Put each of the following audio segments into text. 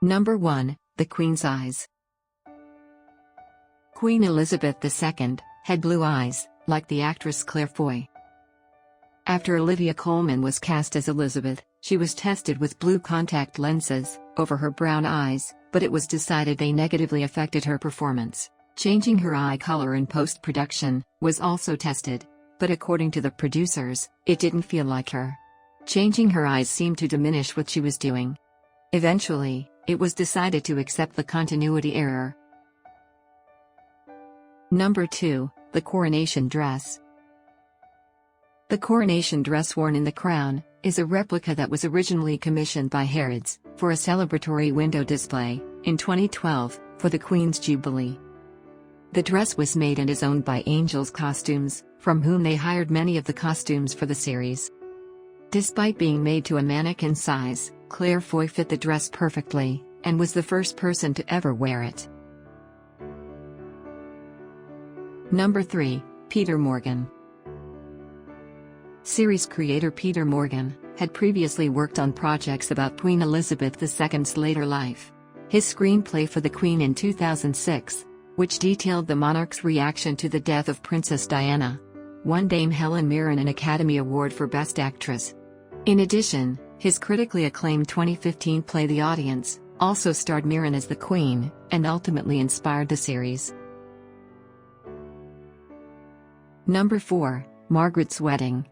Number 1. The Queen's Eyes. Queen Elizabeth II had blue eyes, like the actress Claire Foy. After Olivia Colman was cast as Elizabeth, she was tested with blue contact lenses over her brown eyes, but it was decided they negatively affected her performance. Changing her eye color in post-production was also tested, but according to the producers, it didn't feel like her. Changing her eyes seemed to diminish what she was doing. Eventually, it was decided to accept the continuity error. Number 2. The coronation dress. The coronation dress worn in the crown is a replica that was originally commissioned by Harrods for a celebratory window display in 2012 for the Queen's Jubilee. The dress was made and is owned by Angels Costumes, from whom they hired many of the costumes for the series. Despite being made to a mannequin size, Claire Foy fit the dress perfectly, and was the first person to ever wear it. Number 3. Peter Morgan. Series creator Peter Morgan had previously worked on projects about Queen Elizabeth II's later life. His screenplay for The Queen in 2006, which detailed the monarch's reaction to the death of Princess Diana, won Dame Helen Mirren an Academy Award for Best Actress. In addition, his critically acclaimed 2015 play The Audience also starred Mirren as the Queen, and ultimately inspired the series. Number 4. Margaret's Wedding.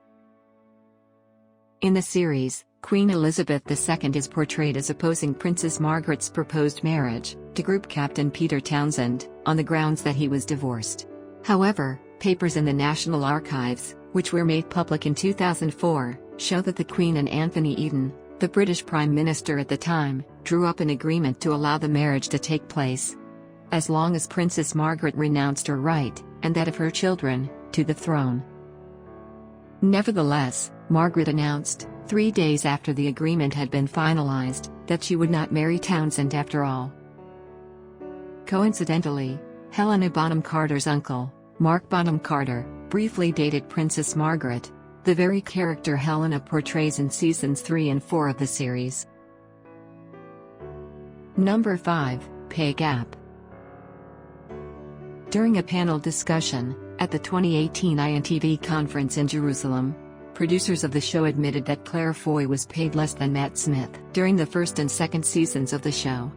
In the series, Queen Elizabeth II is portrayed as opposing Princess Margaret's proposed marriage to Group Captain Peter Townsend, on the grounds that he was divorced. However, papers in the National Archives, which were made public in 2004, show that the Queen and Anthony Eden, the British Prime Minister at the time, drew up an agreement to allow the marriage to take place, as long as Princess Margaret renounced her right, and that of her children, to the throne. Nevertheless, Margaret announced, 3 days after the agreement had been finalized, that she would not marry Townsend after all. Coincidentally, Helena Bonham Carter's uncle, Mark Bonham Carter, briefly dated Princess Margaret, the very character Helena portrays in seasons 3 and 4 of the series. Number 5. Pay Gap. During a panel discussion at the 2018 INTV conference in Jerusalem, producers of the show admitted that Claire Foy was paid less than Matt Smith during the first and second seasons of the show.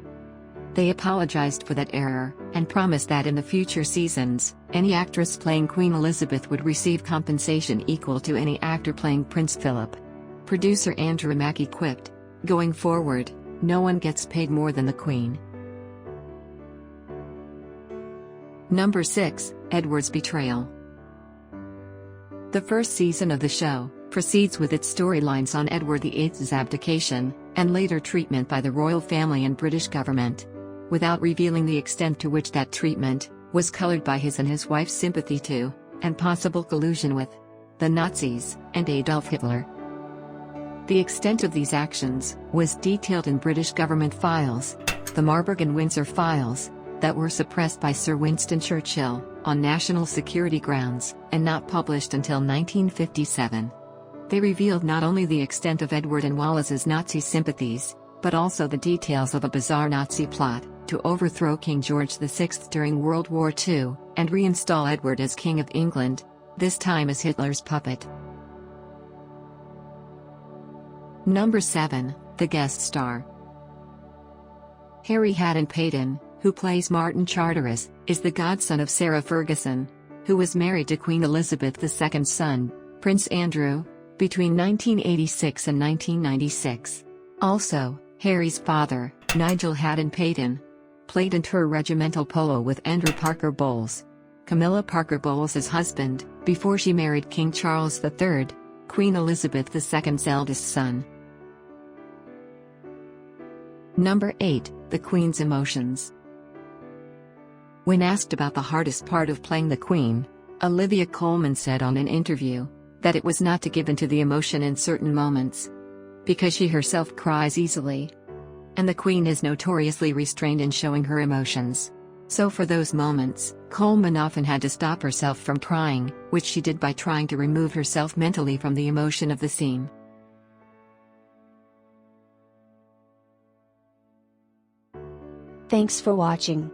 They apologized for that error, and promised that in the future seasons, any actress playing Queen Elizabeth would receive compensation equal to any actor playing Prince Philip. Producer Andrew Mackey quipped, "Going forward, no one gets paid more than the Queen." Number 6. Edward's Betrayal. The first season of the show proceeds with its storylines on Edward VIII's abdication, and later treatment by the royal family and British government, without revealing the extent to which that treatment was colored by his and his wife's sympathy to, and possible collusion with, the Nazis and Adolf Hitler. The extent of these actions was detailed in British government files, the Marburg and Windsor files, that were suppressed by Sir Winston Churchill on national security grounds, and not published until 1957. They revealed not only the extent of Edward and Wallace's Nazi sympathies, but also the details of a bizarre Nazi plot to overthrow King George VI during World War II, and reinstall Edward as King of England, this time as Hitler's puppet. Number 7. The Guest Star. Harry Haddon Payton, who plays Martin Charteris, is the godson of Sarah Ferguson, who was married to Queen Elizabeth II's son, Prince Andrew, between 1986 and 1996. Also, Harry's father, Nigel Haddon Payton, played interregimental polo with Andrew Parker Bowles, Camilla Parker Bowles' husband, before she married King Charles III, Queen Elizabeth II's eldest son. Number 8. The Queen's Emotions. When asked about the hardest part of playing the Queen, Olivia Colman said on an interview that it was not to give in to the emotion in certain moments, because she herself cries easily, and the Queen is notoriously restrained in showing her emotions. So for those moments, Colman often had to stop herself from crying, which she did by trying to remove herself mentally from the emotion of the scene. Thanks for watching.